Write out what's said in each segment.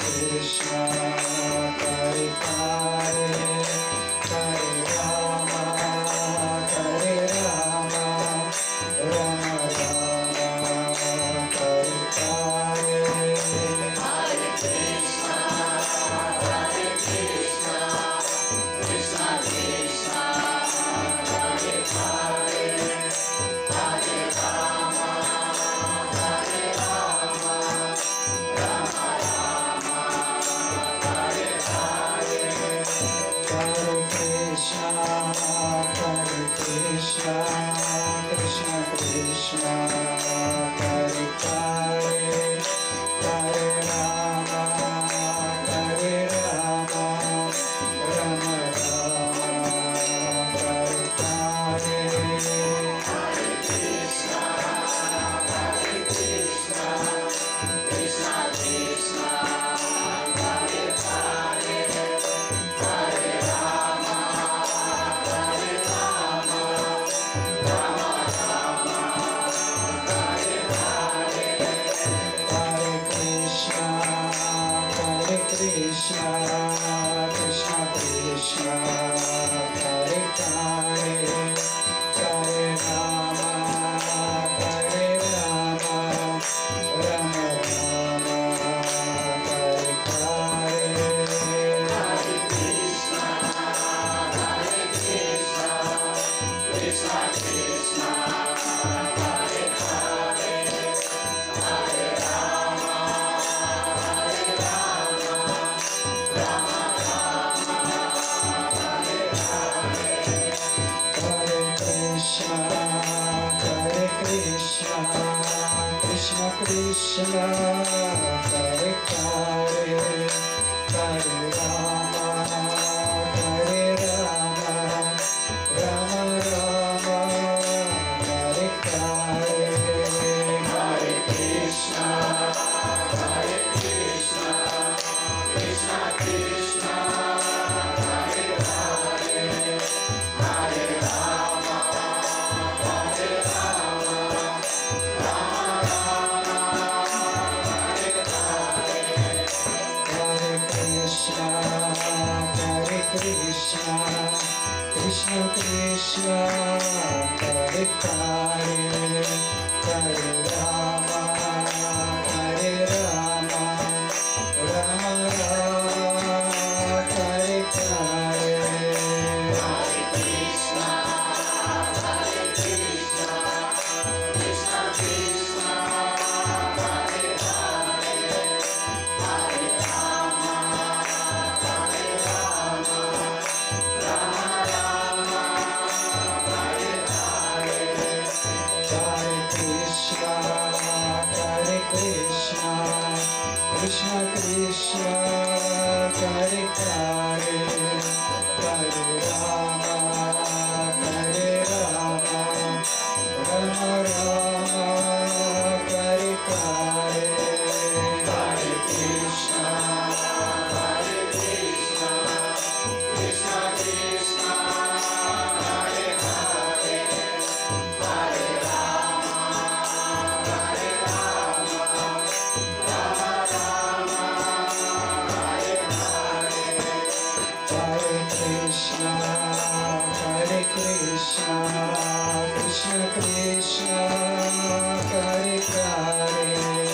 Krishna, Hare Hare, Hare Rama, Hare Rama, Rama Rama, Hare Hare. Hare Krishna, Krishna Krishna, Hare Hare, Hare Rama, Hare Rama, Rama Rama, Hare Hare. Hare Krishna, Krishna Krishna, Hare Hare, Hare Rama, Hare Rama, Rama Rama, Hare Hare. Hare Krishna, Krishna Krishna, Hare Hare, Hare Rama, Hare Rama, Rama Rama, Hare Hare. Hare Krishna, Krishna Krishna, Hare Hare, Hare Rama, Hare Rama, Rama Rama, Hare Hare. Hare Krishna, Krishna Krishna, Hare Hare, Hare Rama, Hare Rama, Rama Rama, Hare Hare. Hare Krishna, Krishna Krishna, Hare Hare, Hare Rama, Hare Rama, Rama Rama, Hare Hare. Hare Krishna, Krishna Krishna, Hare Hare, Hare Rama, Hare Rama, Rama Rama, Hare Hare. Hare Krishna, Krishna Krishna, Hare Hare, Hare Rama, Hare Rama, Rama Rama, Hare Hare. Hare Krishna, Krishna Krishna, Hare Hare, Hare Rama, Hare Rama, Rama Rama, Hare Hare. Hare Krishna, Krishna Krishna, Hare Hare, Hare Rama, Hare Rama, Rama Rama, Hare Hare. Hare Krishna, Krishna Krishna, Hare Hare, Hare Rama, Hare Rama, Rama Rama, Hare Hare. Hare Krishna, Krishna Krishna, Hare Hare,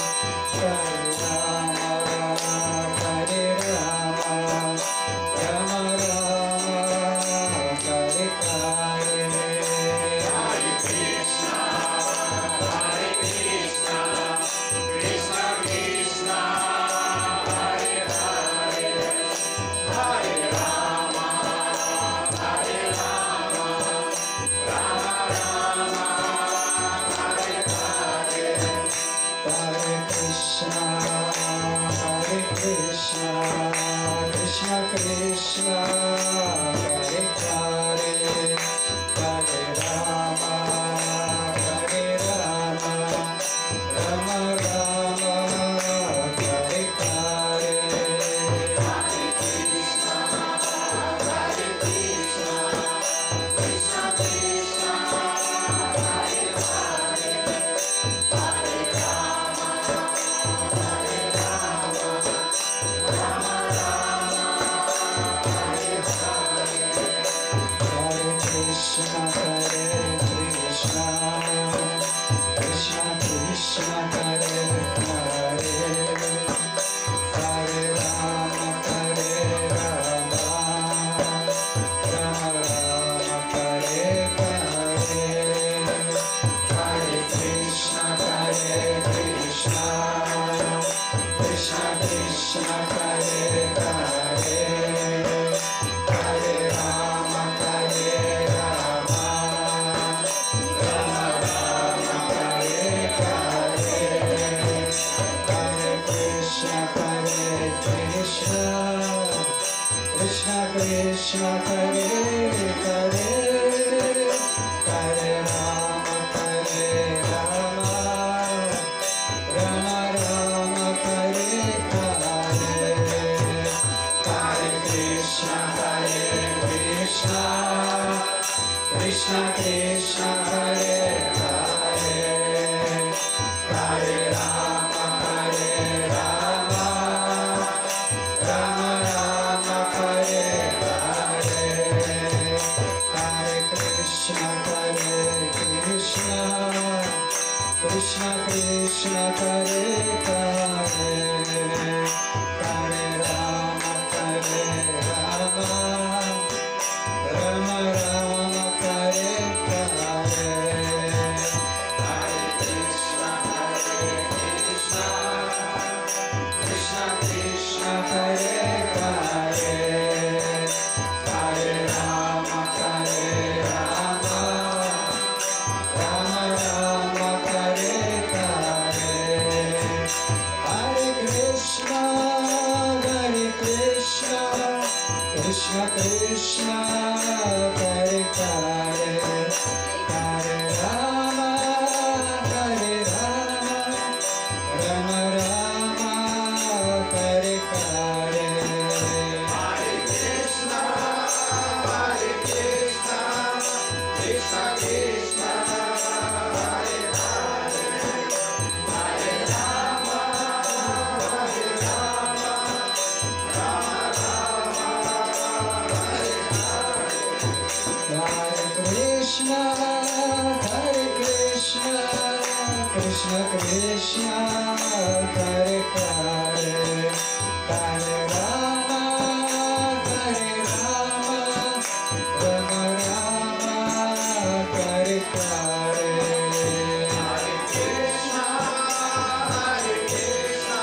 Hare Rama, Hare Rama, Rama Rama, Hare Hare. Hare Krishna, Krishna Krishna, Hare Hare, Hare Rama, Hare Rama, Rama Rama, Hare Hare. Hare Krishna, Krishna Krishna, Hare Hare, Hare Rama, Hare Rama, Rama Rama, Hare Hare. Hare Krishna, Krishna Krishna, Hare Hare, Hare Rama, Hare Rama, Krishna Hare Hare Hare Rama Hare Rama Rama Rama Hare Hare Hare Krishna Krishna Krishna Hare Hare Hare Rama Hare Rama Rama Rama Hare Hare Hare Krishna Krishna Krishna Hare Hare Hare Rama Hare Rama Rama Rama Hare Hare Hare Krishna Krishna Krishna Krishna Hare Hare Hare Rama Hare Rama Rama Rama Hare Hare Hare Krishna Krishna Krishna Krishna Hare Hare Hare Rama Hare Rama Rama Rama Hare Hare Hare Krishna Krishna Krishna Hare Hare Hare Rama Rama Rama Hare Hare Hare Krishna Krishna Krishna Hare Hare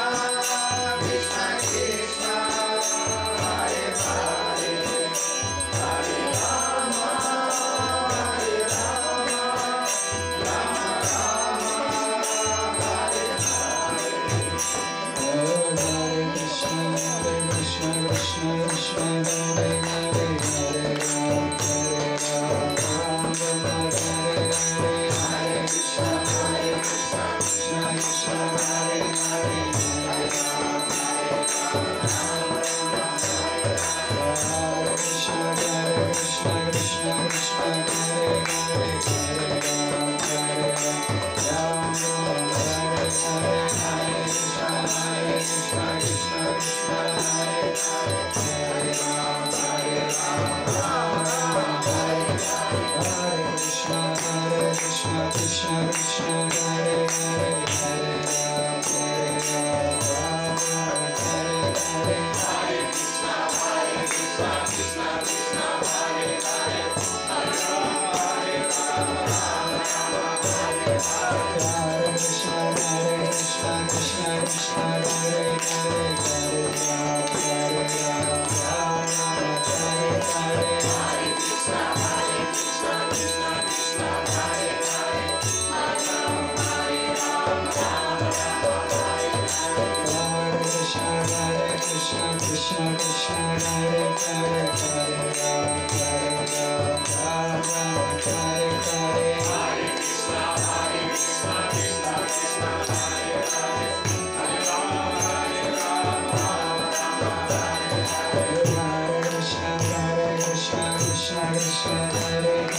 Hare Rama Hare Krishna Krishna Krishna Hare Hare Hare Rama Rama Rama Hare Hare Hare Krishna Krishna Krishna Hare Hare Hare Rama Hare Krishna Krishna Krishna Hare Hare Hare Rama Hare Krishna Krishna Krishna Hare Hare Hare Krishna Krishna Krishna Hare Hare Hare Rama Hare Krishna Krishna Krishna Hare Hare Hare Krishna Krishna Krishna Hare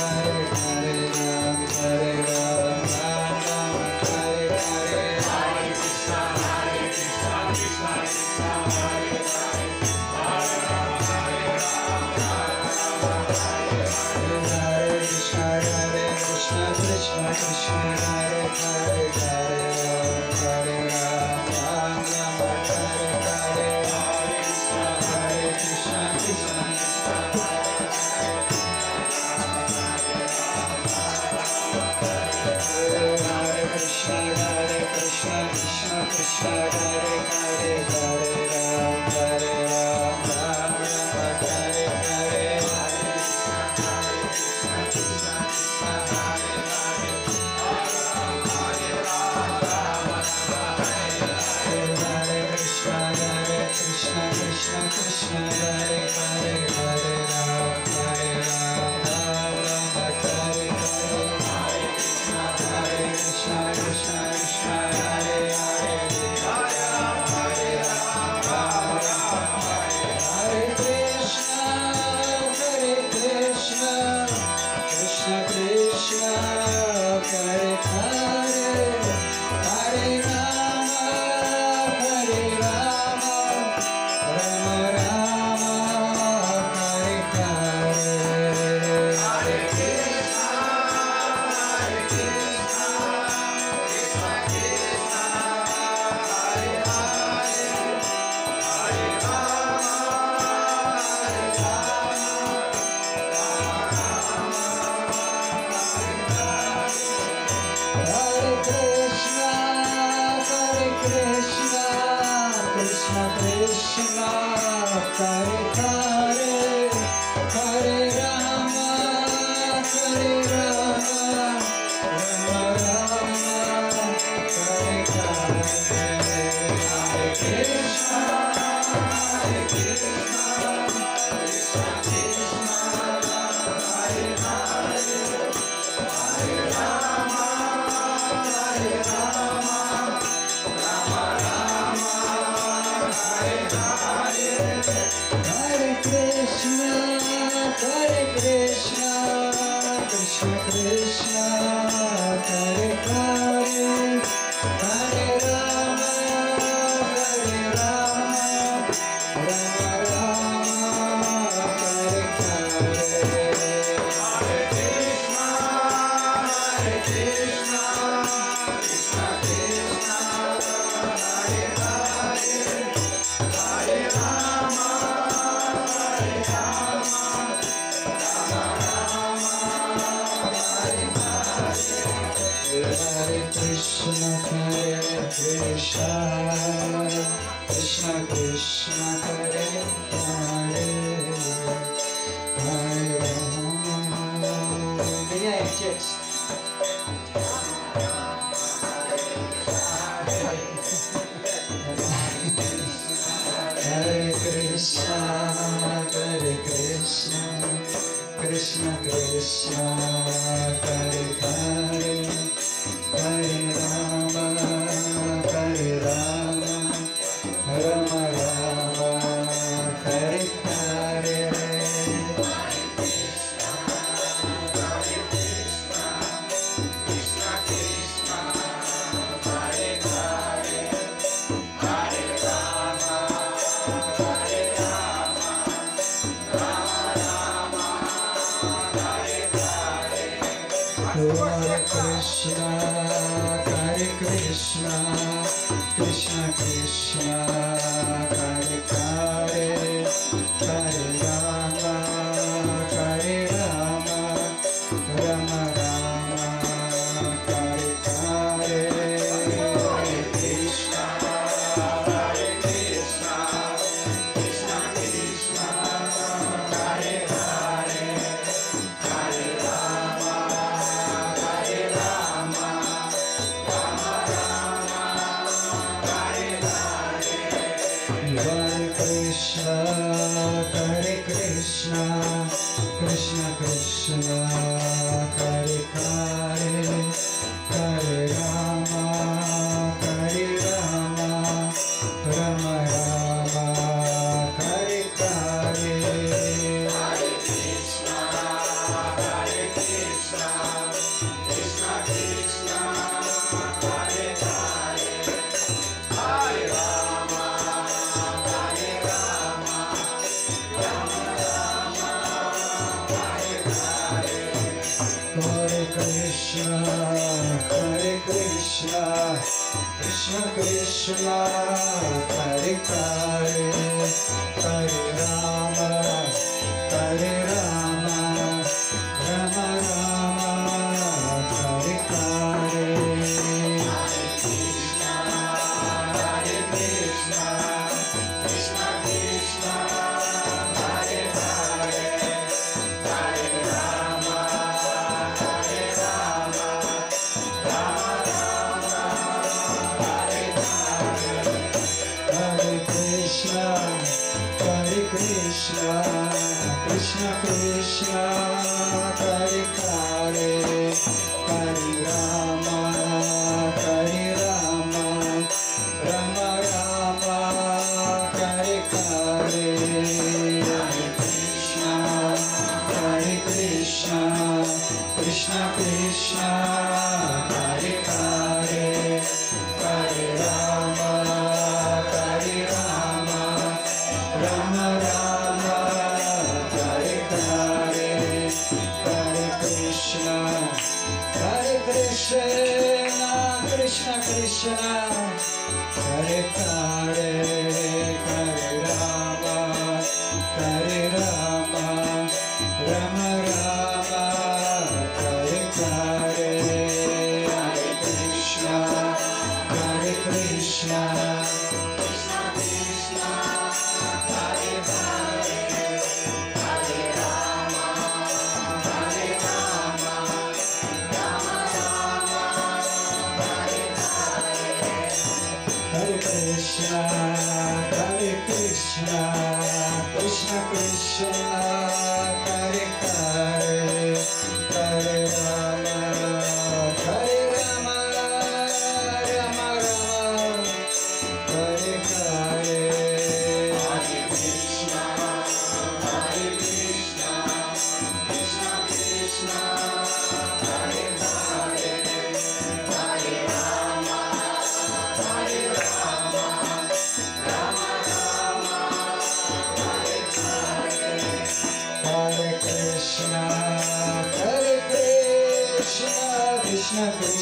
Hare Krishna Krishna Hare Hare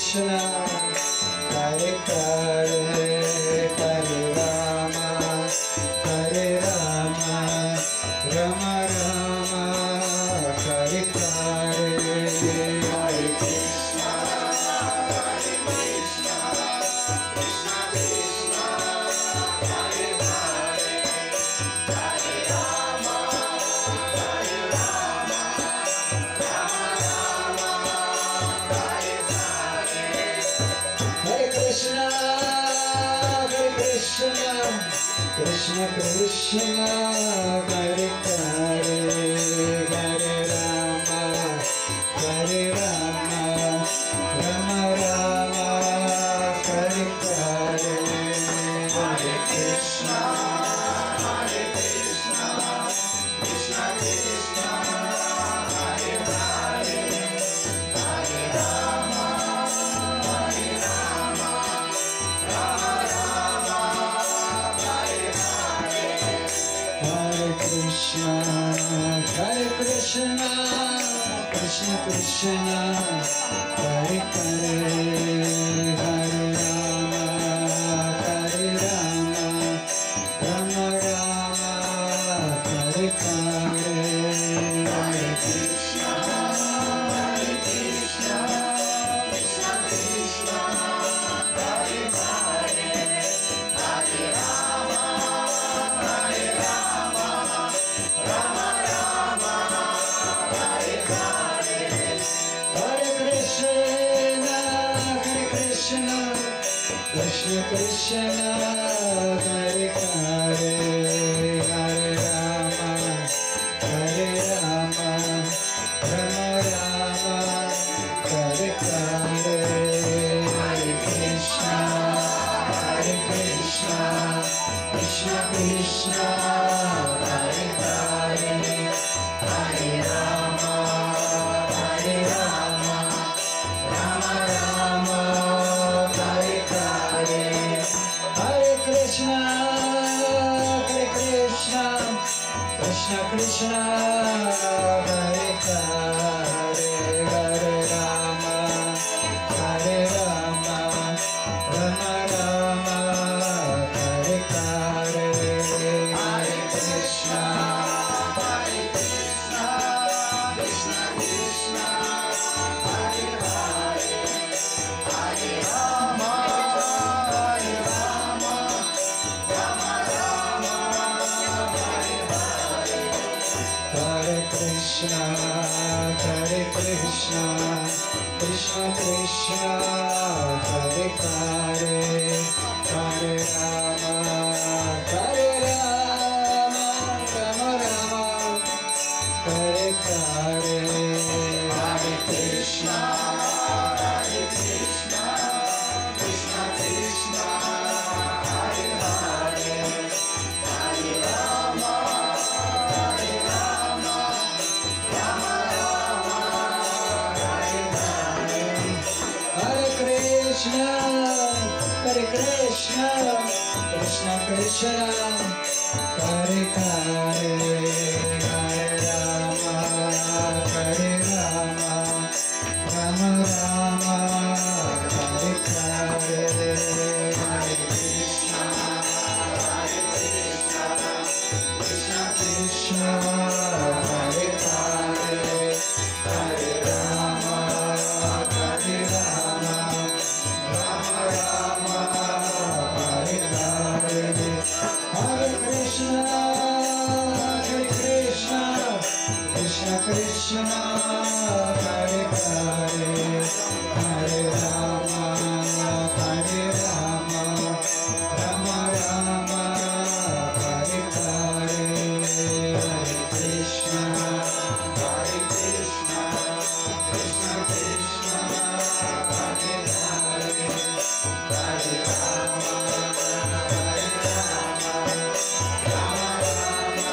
Krishna, Hare Rama, Hare Rama, Rama Rama, Hare Hare, Hare Krishna, Hare Krishna, Krishna Krishna, Hare Hare, Hare Rama, Hare Rama, Rama Rama, Hare Hare, Hare Krishna, Krishna Krishna, Hare Hare, Hare Rama, Hare Rama, Rama Rama, Hare Hare, Hare Krishna, Krishna Krishna, Hare Hare, Hare Rama, Hare Rama, Rama Rama, Hare Hare, Hare Krishna, Krishna Krishna, Hare Hare, Hare Rama, Hare Rama, Rama Rama, Hare Hare, Hare Krishna, Krishna Krishna, Hare Hare, Hare Rama, Hare Rama, Rama Rama, Hare Hare, Hare Krishna, Krishna Krishna, Hare Hare, Hare Rama, Hare Rama, Rama Rama, Hare Hare, Hare Krishna, Krishna Krishna, Hare Hare, Hare Rama, Hare Rama, Rama Rama, Hare Hare, Hare Krishna, Krishna Krishna, Hare Hare, Hare Rama, Hare Rama, Rama Rama, Hare Hare, Hare Krishna, Krishna Krishna, Hare Hare, Hare Rama, Hare Rama, Rama Rama, Hare Hare, Hare Krishna, Krishna Krishna, Hare Hare, Hare Rama, Hare Rama, Rama Rama, Hare Hare, Hare Krishna, Krishna Krishna, Hare Hare, Hare Rama, Hare Rama, Rama Rama, Hare Hare, Hare Krishna, Krishna Krishna, Hare Hare, Hare Rama, Hare Rama, Rama Rama, Hare Hare, Hare Krishna, Krishna Krishna, Hare Hare, Hare Rama, Hare Rama, Rama Rama, Hare Hare, Hare Krishna, Krishna Krishna, Hare Hare, Hare Rama, Hare Rama, Rama Rama, Hare Hare, Hare Krishna, Krishna Krishna, Hare Hare, Hare Rama, Hare Rama, Rama Rama,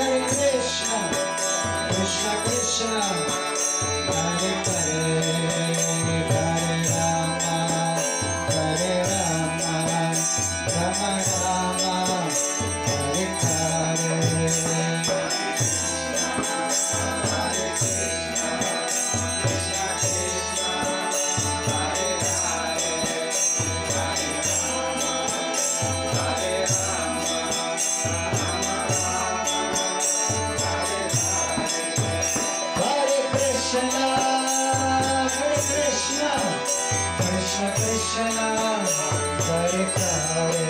Hare Krishna, Krishna Krishna, Hare Krishna, Hare Hare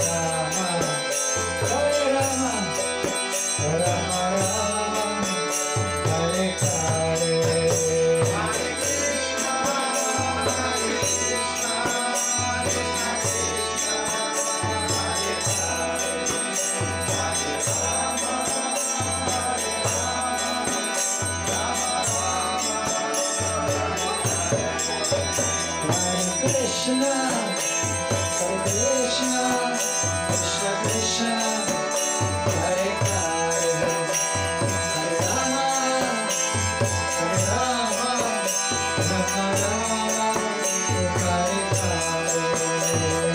Rama, Hare Rama, Rama Rama, Hare Hare. Hare Krishna, Hare Krishna, Krishna Krishna, Hare Hare, Hare Rama,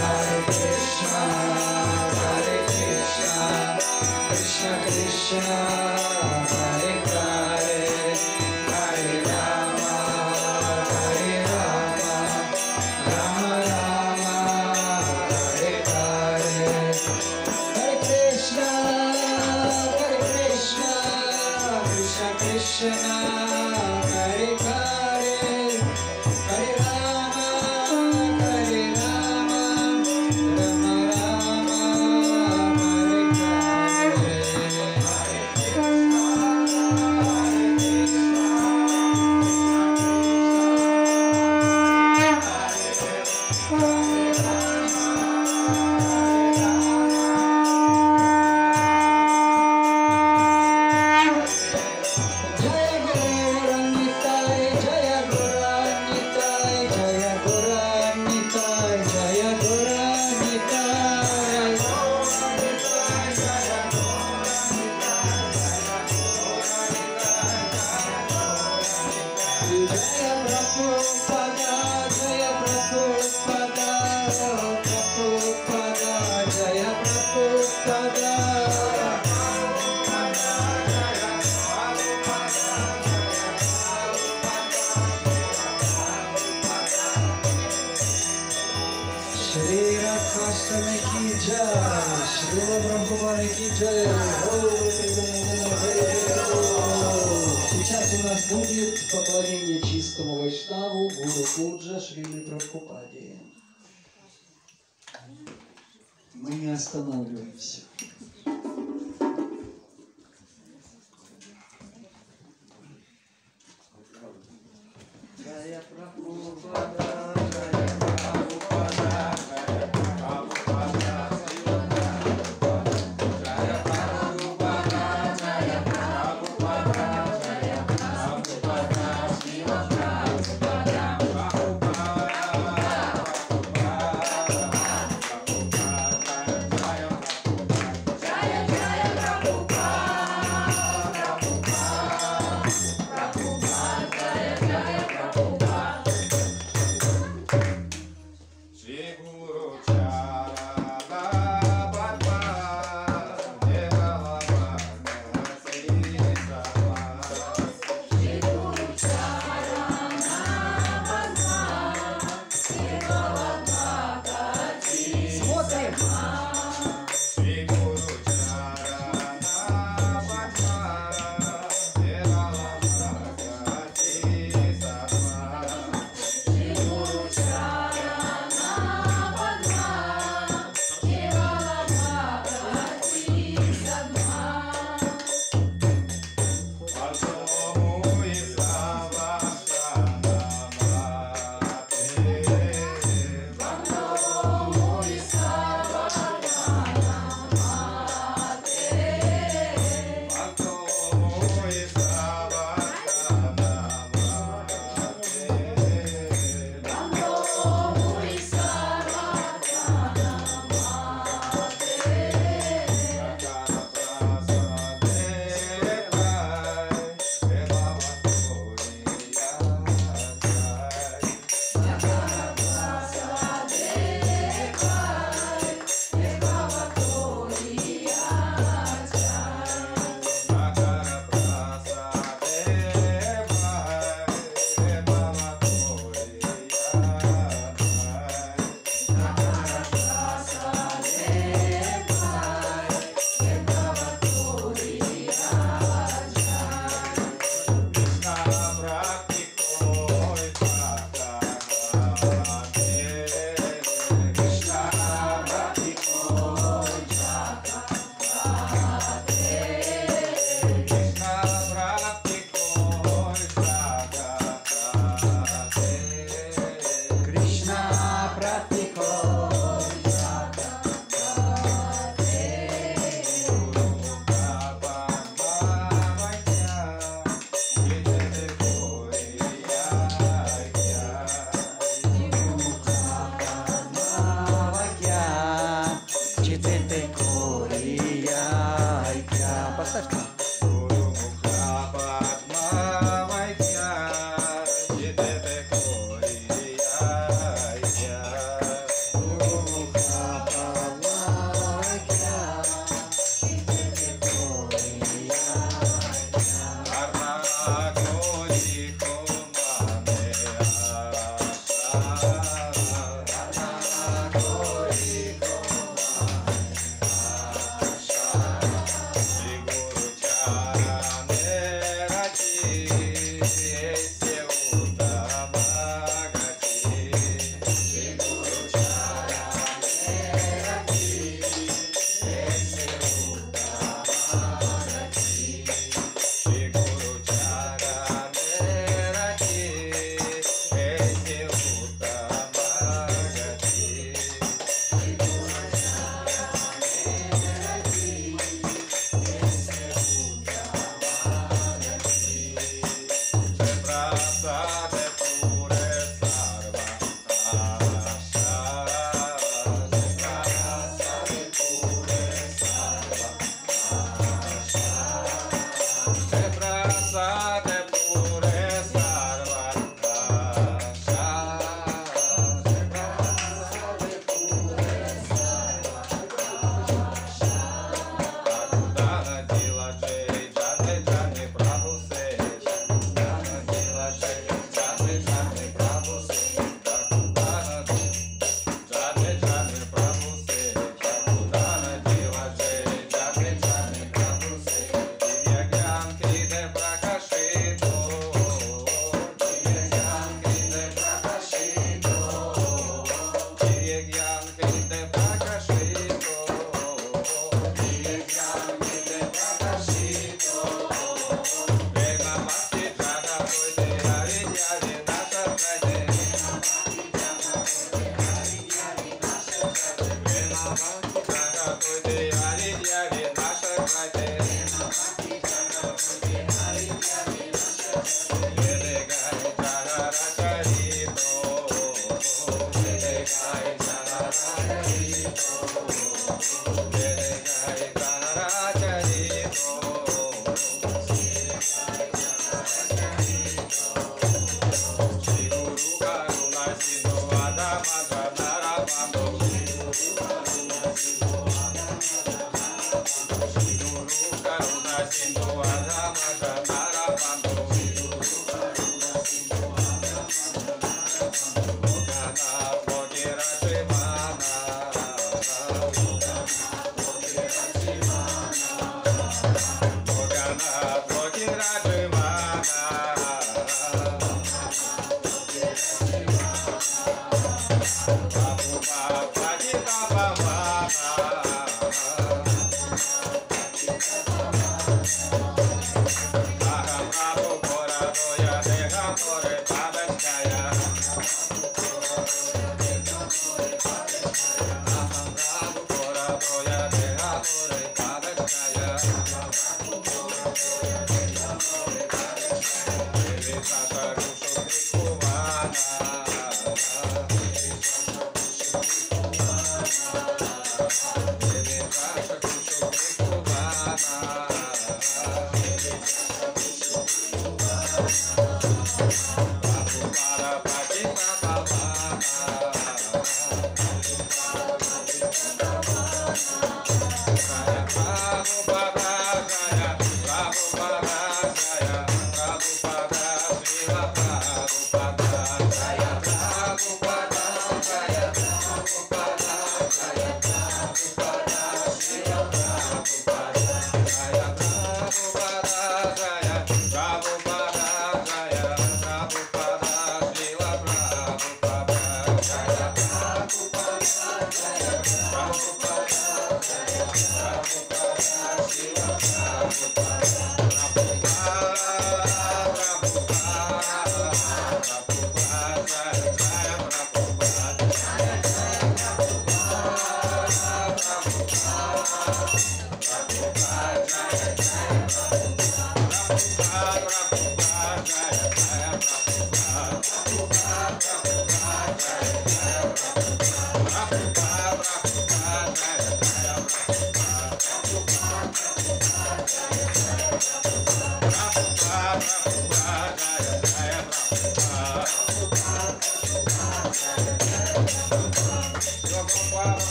Hare Krishna, Hare Krishna, Krishna Krishna, Hare Hare, Hare Rama, Hare Rama, Rama Rama, Hare Hare. Hare Krishna, Hare Krishna, Krishna Krishna, Hare Hare, Hare Rama, Hare Rama, Rama Rama, Hare Hare. Hare Krishna, Krishna Krishna, Hare Hare, Hare Rama, Hare Rama, Rama Rama, Hare Hare. Hare Krishna, Shri Radhakrishna ki jai, Shri Prabhupada ki jai. Сейчас у нас будет поклонение чистому Вайшнаву, Гуру Пуджа, Шриле Прабхупаде. Мы не останавливаемся. Jaya Prabhupada, Jaya Prabhupada, Jaya Prabhupada, Jaya Prabhupada, Jaya Prabhupada, Jaya Prabhupada, Srila Prabhupada, Jaya Jaya Prabhupada, Prabhupada, Prabhupada, Jaya Jaya Prabhupada.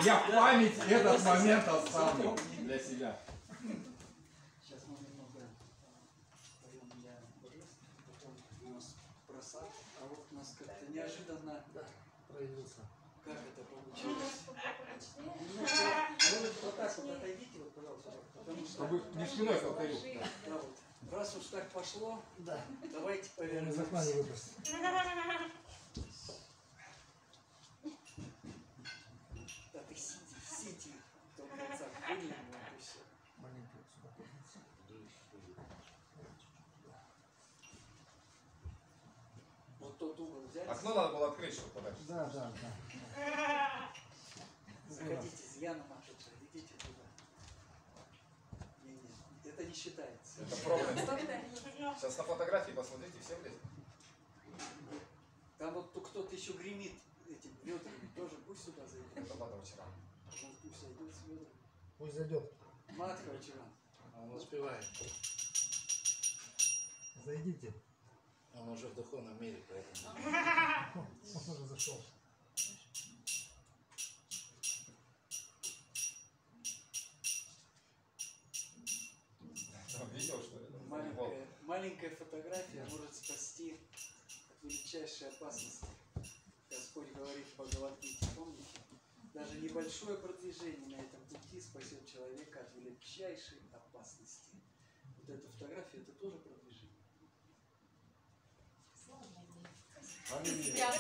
Я в память этот момент оставлю для себя. Сейчас мы немного поем для Божеств, потом у нас просад, а вот у нас как-то неожиданно проявился. Как это получилось? Вы вот так вот отойдите, вот, пожалуйста, потому что... Чтобы не спиной повторю. Да, вот. Раз уж так пошло, давайте повернемся. тот угол взять. Окно надо было открыть, чтобы подальше. Да. Заходите, Яна Машица, идите туда. Не, это не считается. Это пробное. Сейчас на фотографии посмотрите, все влезет. Там вот кто-то еще гремит этим ведрами, тоже пусть сюда зайдет. Это надо вчера. Пусть зайдет с ведрами. Пусть зайдет. Матка вчера. Он успевает. Зайдите. Он уже в духовном мире, поэтому. Он уже зашел. Видел, что ли? Маленькая фотография может спасти от величайшей опасности. Господь говорит в Бхагавад-гите, помните? Даже небольшое продвижение на этом пути спасет человека от величайшей опасности. Вот эта фотография, это тоже продвижение. Аллилуйя.